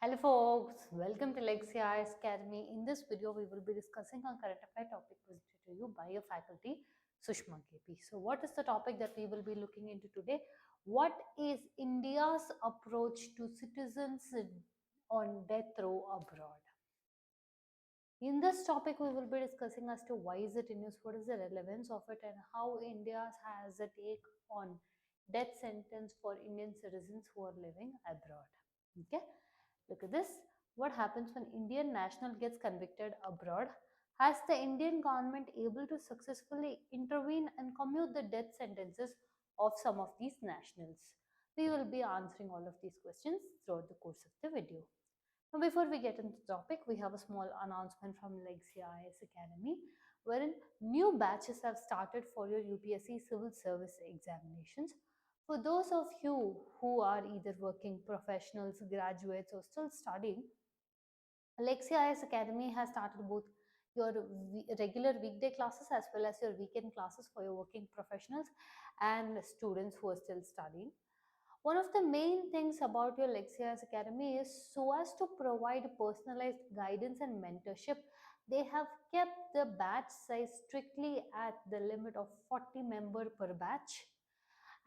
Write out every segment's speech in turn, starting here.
Hello folks, welcome to Lexia Academy. In this video, we will be discussing a current affair topic presented to you by your faculty, Sushma KP. So what is the topic that we will be looking into today? What is India's approach to citizens on death row abroad? In this topic, we will be discussing as to why is it in use, what is the relevance of it, and how India has a take on death sentence for Indian citizens who are living abroad. Okay, look at this. What happens when Indian national gets convicted abroad? Has the Indian government able to successfully intervene and commute the death sentences of some of these nationals? We will be answering all of these questions throughout the course of the video. Now, before we get into the topic, we have a small announcement from Lexia IS Academy, wherein new batches have started for your UPSC civil service examinations. For those of you who are either working professionals, graduates, or still studying, Lexia IS Academy has started both your regular weekday classes as well as your weekend classes for your working professionals and students who are still studying. One of the main things about your Lexias Academy is so as to provide personalized guidance and mentorship, they have kept the batch size strictly at the limit of 40 member per batch.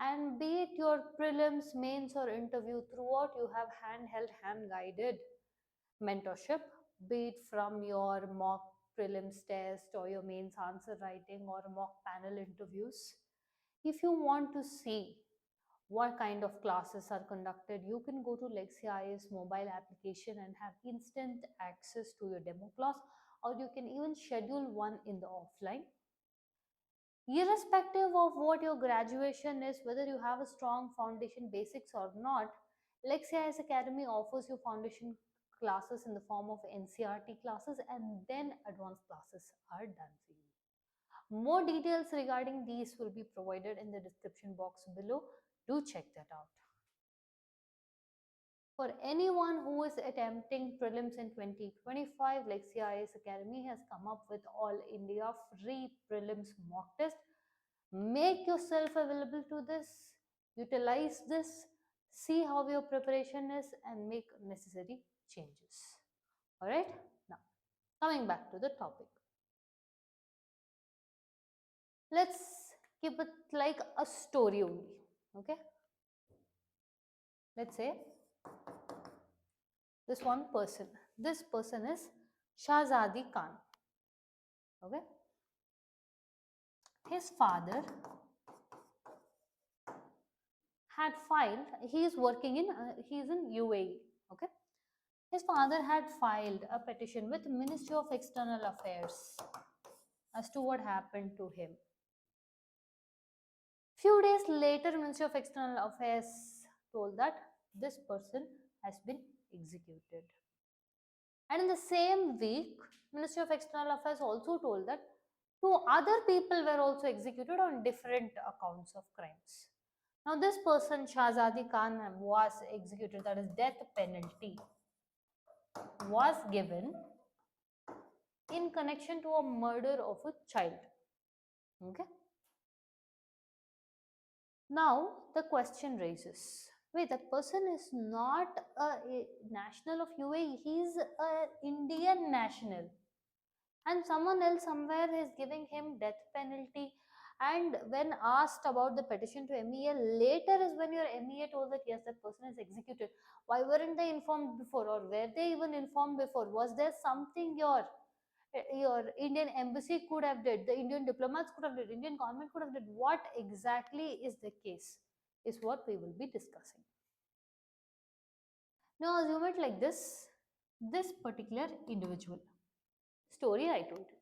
And be it your prelims, mains or interview, throughout you have handheld, hand guided mentorship, be it from your mock prelims test or your mains answer writing or mock panel interviews. If you want to see what kind of classes are conducted, you can go to Lexia's mobile application and have instant access to your demo class, or you can even schedule one in the offline. Irrespective of what your graduation is, whether you have a strong foundation basics or not, Lexia's Academy offers you foundation classes in the form of NCRT classes, and then advanced classes are done for you. More details regarding these will be provided in the description box below. Do check that out. For anyone who is attempting prelims in 2025, Lexia IS Academy has come up with all India free prelims mock test. Make yourself available to this, utilize this, see how your preparation is and make necessary changes. Alright, now coming back to the topic. Let's keep it like a story only, okay? Let's say this one person. This person is Shahzadi Khan. Okay. His father had filed. He is working in. He is in UAE. Okay. His father had filed a petition with Ministry of External Affairs as to what happened to him. Few days later, Ministry of External Affairs told that this person has been executed. And in the same week, Ministry of External Affairs also told that two other people were also executed on different accounts of crimes. Now, this person, Shahzadi Khan, was executed, that is, death penalty was given in connection to a murder of a child. Okay. Now, the question raises, wait, that person is not a national of UAE, he is an Indian national. And someone else somewhere is giving him death penalty. And when asked about the petition to MEA, later is when your MEA told that yes, that person is executed. Why weren't they informed before, or were they even informed before? Was there something your Indian embassy could have did, the Indian diplomats could have did, Indian government could have did? What exactly is the case is what we will be discussing. Now assume it like this particular individual story I told you.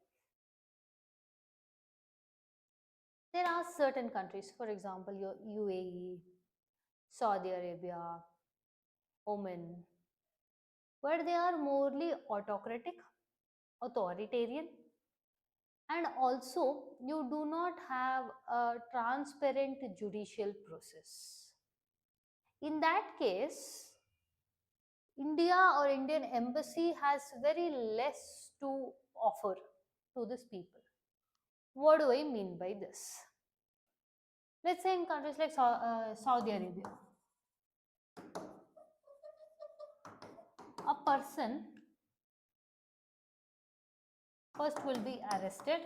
There are certain countries, for example, your UAE, Saudi Arabia, Oman, where they are morely autocratic, authoritarian, and also you do not have a transparent judicial process. In that case, India or Indian embassy has very less to offer to these people. What do I mean by this? Let's say in countries like Saudi Arabia, person first will be arrested,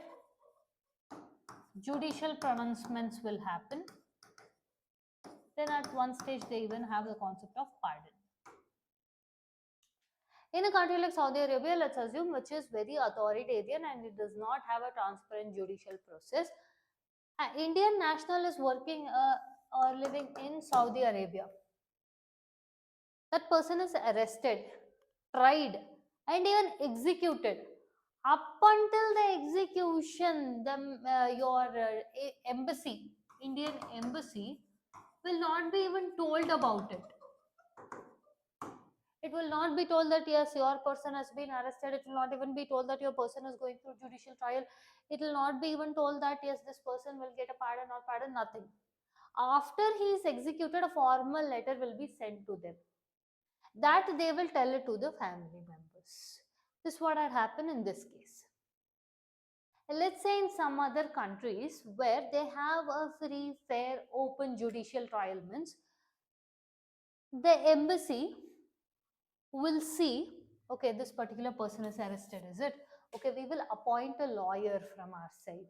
judicial pronouncements will happen, then at one stage they even have the concept of pardon. In a country like Saudi Arabia, let's assume, which is very authoritarian and it does not have a transparent judicial process, an Indian national is working or living in Saudi Arabia. That person is arrested, tried, and even executed. Up until the execution, your embassy, Indian embassy, will not be even told about it. It will not be told that yes, your person has been arrested. It will not even be told that your person is going through judicial trial. It will not be even told that yes, this person will get a pardon or pardon, nothing. After he is executed, a formal letter will be sent to them that they will tell it to the family members. This is what had happened in this case. Let's say in some other countries where they have a free, fair, open judicial trial means the embassy will see, okay, this particular person is arrested, is it? Okay, we will appoint a lawyer from our side.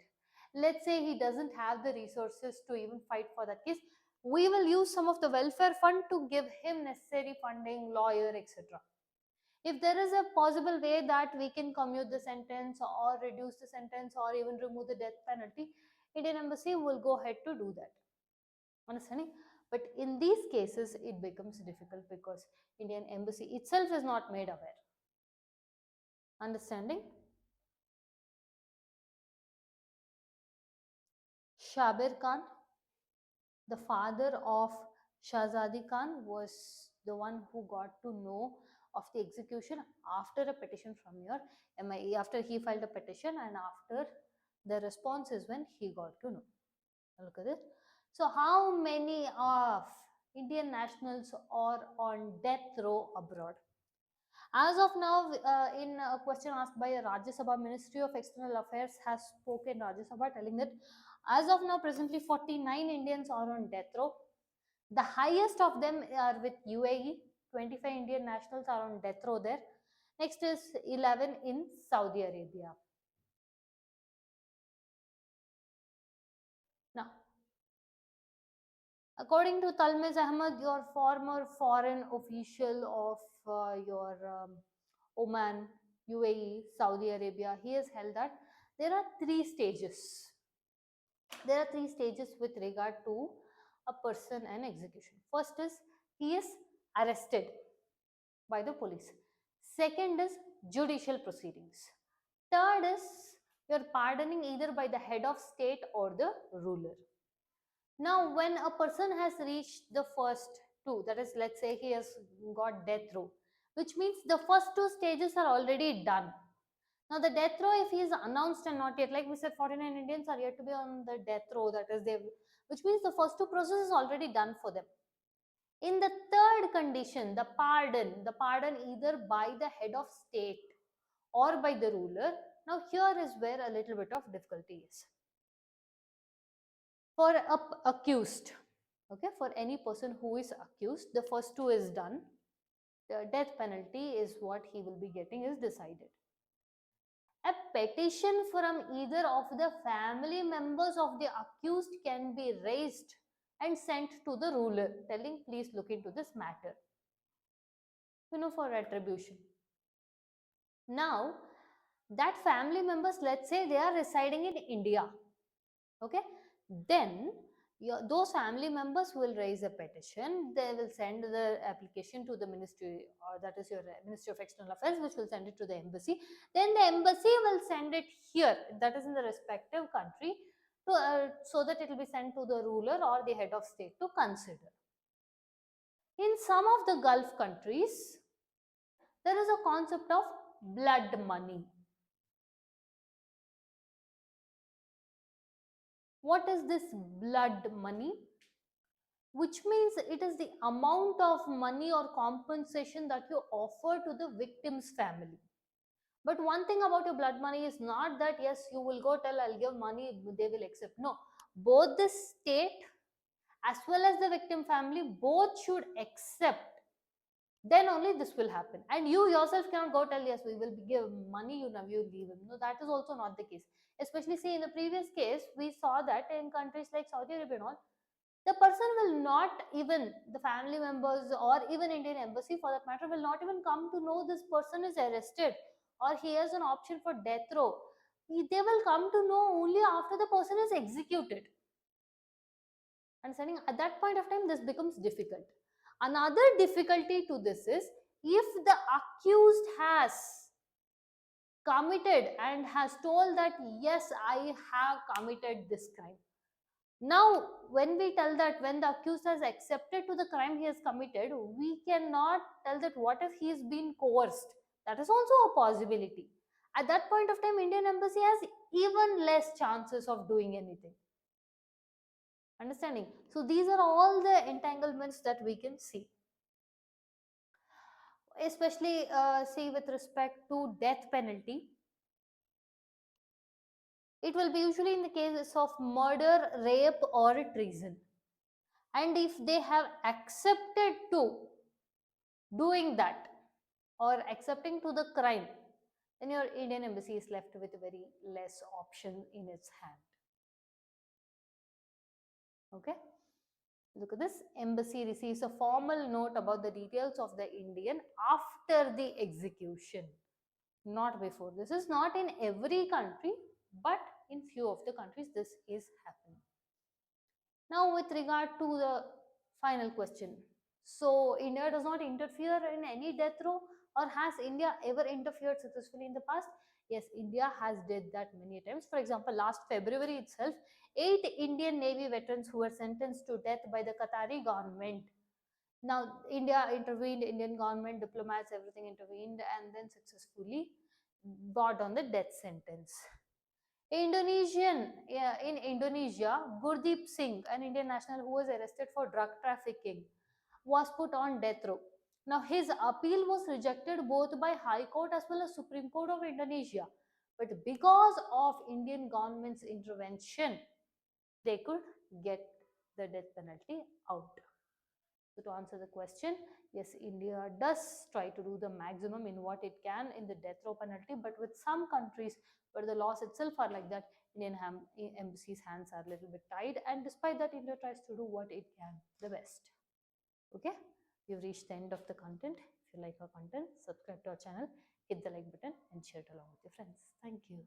Let's say he doesn't have the resources to even fight for the case. We will use some of the welfare fund to give him necessary funding, lawyer, etc. If there is a possible way that we can commute the sentence or reduce the sentence or even remove the death penalty, Indian embassy will go ahead to do that. Understanding? But in these cases, it becomes difficult because Indian embassy itself is not made aware. Understanding? Shabir Khan, the father of Shahzadi Khan, was the one who got to know of the execution after a petition from your MIE, after he filed a petition and after the response is when he got to know. Look at it. So, how many of Indian nationals are on death row abroad? As of now, in a question asked by Rajya Sabha, Ministry of External Affairs has spoken Rajya Sabha telling that as of now, presently 49 Indians are on death row. The highest of them are with UAE. 25 Indian nationals are on death row there. Next is 11 in Saudi Arabia. Now, according to Talmiz Ahmad, your former foreign official of your Oman, UAE, Saudi Arabia, he has held that there are three stages. There are three stages with regard to a person and execution. First is he is arrested by the police. Second is judicial proceedings. Third is you're pardoning either by the head of state or the ruler. Now, when a person has reached the first two, that is, let's say he has got death row, which means the first two stages are already done. Now, the death row, if he is announced and not yet, like we said, 49 Indians are yet to be on the death row, that is, they, which means the first two processes is already done for them. In the third condition, the pardon either by the head of state or by the ruler. Now, here is where a little bit of difficulty is. For accused, okay, for any person who is accused, the first two is done. The death penalty is what he will be getting is decided. A petition from either of the family members of the accused can be raised and sent to the ruler, telling, please look into this matter, for retribution. Now, that family members, let's say they are residing in India, okay, then those family members will raise a petition. They will send the application to the ministry, or that is your Ministry of External Affairs, which will send it to the embassy. Then the embassy will send it here, that is in the respective country, to, so that it will be sent to the ruler or the head of state to consider. In some of the Gulf countries, there is a concept of blood money. What is this blood money? Which means it is the amount of money or compensation that you offer to the victim's family. But one thing about your blood money is not that yes, you will go tell I'll give money, they will accept. No, both the state as well as the victim family both should accept then only this will happen. And you yourself cannot go tell, yes, we will give money, you know, you leave him. No, that is also not the case. Especially, see, in the previous case, we saw that in countries like Saudi Arabia and all, the person will not even, the family members or even Indian embassy for that matter, will not even come to know this person is arrested or he has an option for death row. They will come to know only after the person is executed. Understanding? At that point of time, this becomes difficult. Another difficulty to this is, if the accused has committed and has told that yes, I have committed this crime. Now, when we tell that, when the accused has accepted to the crime he has committed, we cannot tell that what if he is being coerced. That is also a possibility. At that point of time, Indian embassy has even less chances of doing anything. Understanding? So these are all the entanglements that we can see, especially see with respect to death penalty. It will be usually in the cases of murder, rape, or treason. And if they have accepted to doing that or accepting to the crime, then your Indian embassy is left with very less option in its hand. Okay. Look at this. Embassy receives a formal note about the details of the Indian after the execution, not before. This is not in every country, but in few of the countries this is happening. Now, with regard to the final question, so India does not interfere in any death row, or has India ever interfered successfully in the past? Yes, India has did that many times. For example, last February itself, 8 Indian Navy veterans who were sentenced to death by the Qatari government. Now, India intervened, Indian government, diplomats, everything intervened, and then successfully brought on the death sentence. In Indonesia, Gurdeep Singh, an Indian national who was arrested for drug trafficking, was put on death row. Now, his appeal was rejected both by High Court as well as Supreme Court of Indonesia. But because of Indian government's intervention, they could get the death penalty out. So to answer the question, yes, India does try to do the maximum in what it can in the death row penalty, but with some countries where the laws itself are like that, Indian embassy's hands are a little bit tied, and despite that, India tries to do what it can the best. Okay, we've reached the end of the content. If you like our content, subscribe to our channel, hit the like button, and share it along with your friends. Thank you.